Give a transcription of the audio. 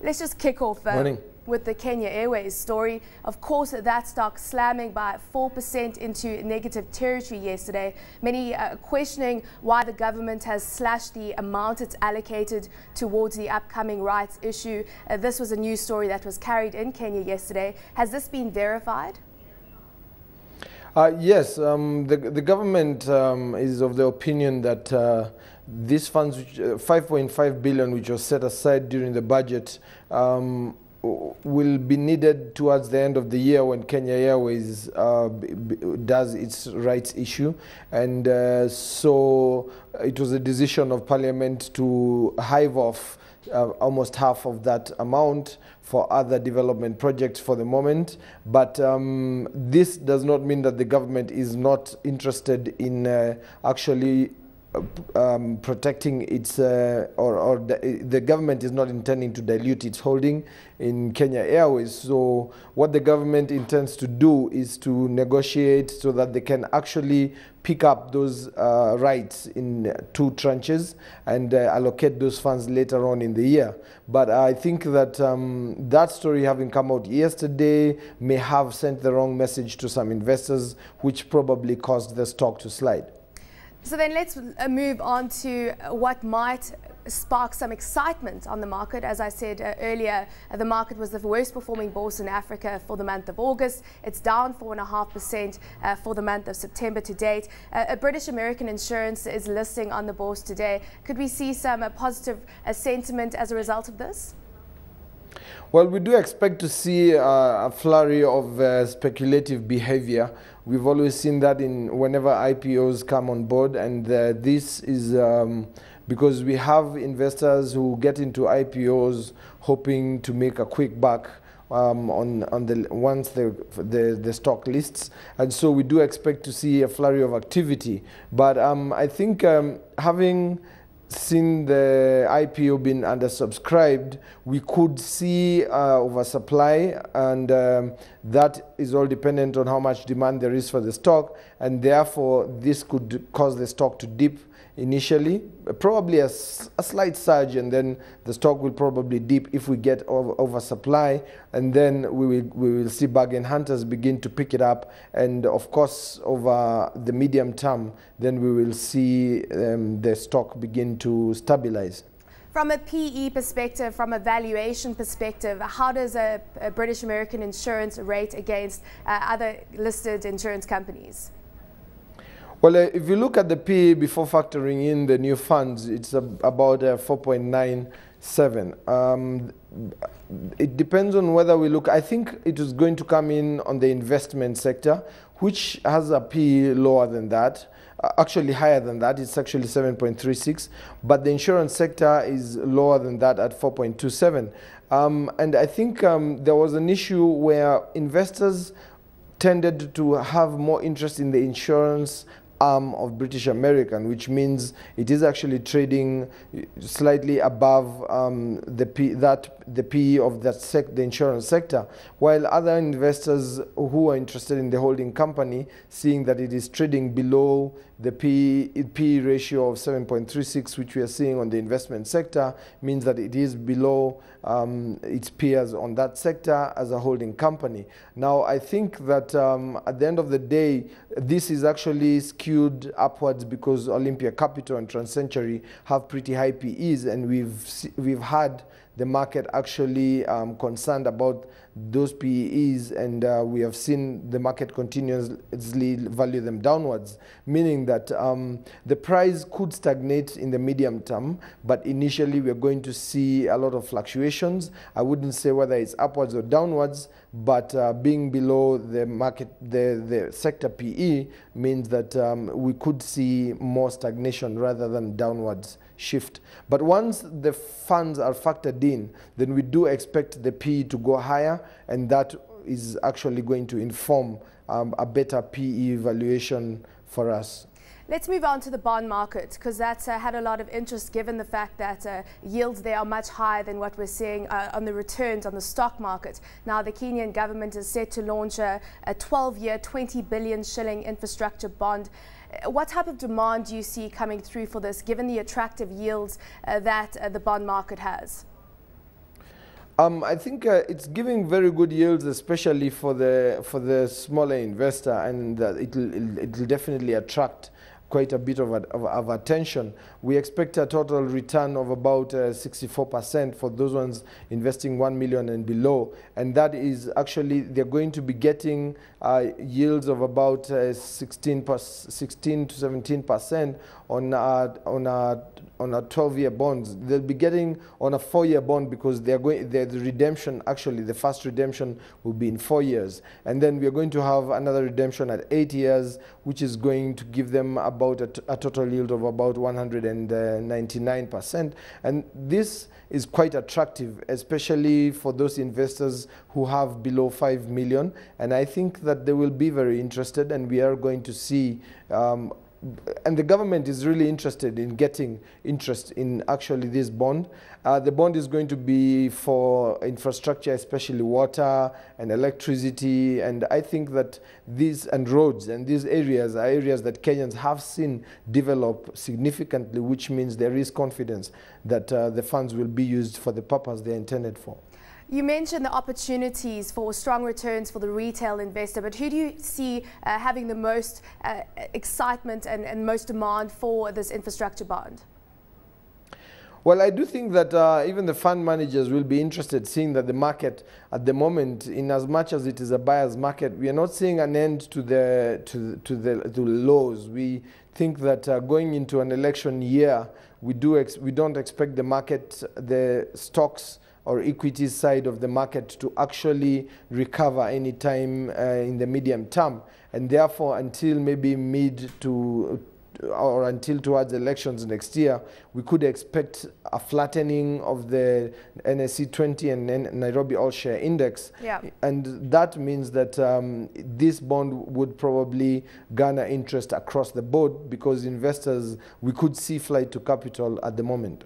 Let's just kick off with the Kenya Airways story. Of course, that stock slamming by 4% into negative territory yesterday. Many questioning why the government has slashed the amount it's allocated towards the upcoming rights issue. This was a news story that was carried in Kenya yesterday. Has this been verified? Yes, the government is of the opinion that these funds, 5.5 billion, which was set aside during the budget, will be needed towards the end of the year when Kenya Airways does its rights issue. And so it was a decision of Parliament to hive off almost half of that amount for other development projects for the moment. But this does not mean that the government is not interested in actually protecting its, or the government is not intending to dilute its holding in Kenya Airways. So what the government intends to do is to negotiate so that they can actually pick up those rights in 2 tranches and allocate those funds later on in the year. But I think that that story having come out yesterday may have sent the wrong message to some investors, which probably caused the stock to slide. So then let's move on to what might spark some excitement on the market. As I said earlier, the market was the worst performing bourse in Africa for the month of August. It's down 4.5% for the month of September to date. A British American insurance is listing on the bourse today. Could we see some positive sentiment as a result of this? Well, we do expect to see a flurry of speculative behavior. We've always seen that in whenever IPOs come on board, and this is because we have investors who get into IPOs hoping to make a quick buck once the stock lists, and so we do expect to see a flurry of activity. But I think having seen the IPO being undersubscribed, we could see oversupply, and that is all dependent on how much demand there is for the stock, and therefore this could cause the stock to dip initially, probably a slight surge, and then the stock will probably dip if we get oversupply, and then we will see bargain hunters begin to pick it up, and of course over the medium term then we will see the stock begin to stabilize. From a PE perspective, from a valuation perspective, how does a British American insurance rate against other listed insurance companies? Well, if you look at the PE before factoring in the new funds, it's about 4.97. It depends on whether we look. I think it is going to come in on the investment sector, which has a PE lower than that. Actually higher than that. It's actually 7.36, but the insurance sector is lower than that at 4.27. And I think there was an issue where investors tended to have more interest in the insurance arm of British American, which means it is actually trading slightly above the PE of the insurance sector, while other investors who are interested in the holding company, seeing that it is trading below the PE ratio of 7.36, which we are seeing on the investment sector, means that it is below its peers on that sector as a holding company. Now, I think that at the end of the day, this is actually skewed upwards because Olympia Capital and TransCentury have pretty high PEs, and we've had the market actually concerned about those PEs, and we have seen the market continuously value them downwards, meaning that the price could stagnate in the medium term, but initially we're going to see a lot of fluctuations. I wouldn't say whether it's upwards or downwards, but being below the market, the sector PE means that we could see more stagnation rather than downwards shift. But once the funds are factored in, then we do expect the PE to go higher, and that is actually going to inform a better PE valuation for us. Let's move on to the bond market, because that's had a lot of interest given the fact that yields there are much higher than what we're seeing on the returns on the stock market. Now, the Kenyan government is set to launch a 12-year, 20 billion shilling infrastructure bond. What type of demand do you see coming through for this, given the attractive yields that the bond market has? I think it's giving very good yields, especially for the smaller investor, and it'll definitely attract quite a bit of attention. We expect a total return of about 64% for those ones investing 1 million and below, and that is actually, they're going to be getting yields of about 16 to 17% on a 12-year bonds. They'll be getting on a 4-year bond, because the redemption, actually the first redemption will be in 4 years, and then we are going to have another redemption at 8 years, which is going to give them about a total yield of about 199%. And this is quite attractive, especially for those investors who have below 5 million. And I think that they will be very interested, and we are going to see and the government is really interested in getting interest in actually this bond. The bond is going to be for infrastructure, especially water and electricity, and I think that these, and roads, and these areas are areas that Kenyans have seen develop significantly, which means there is confidence that the funds will be used for the purpose they're intended for. You mentioned the opportunities for strong returns for the retail investor, but who do you see having the most excitement and most demand for this infrastructure bond? Well, I do think that even the fund managers will be interested, seeing that the market at the moment, in as much as it is a buyer's market, we are not seeing an end to the lows. We think that going into an election year, we don't expect the market, the stocks or equities side of the market, to actually recover any time in the medium term, and therefore until maybe or until towards elections next year, we could expect a flattening of the NIC 20 and Nairobi All Share Index. Yeah. And that means that this bond would probably garner interest across the board, because investors, we could see flight to capital at the moment.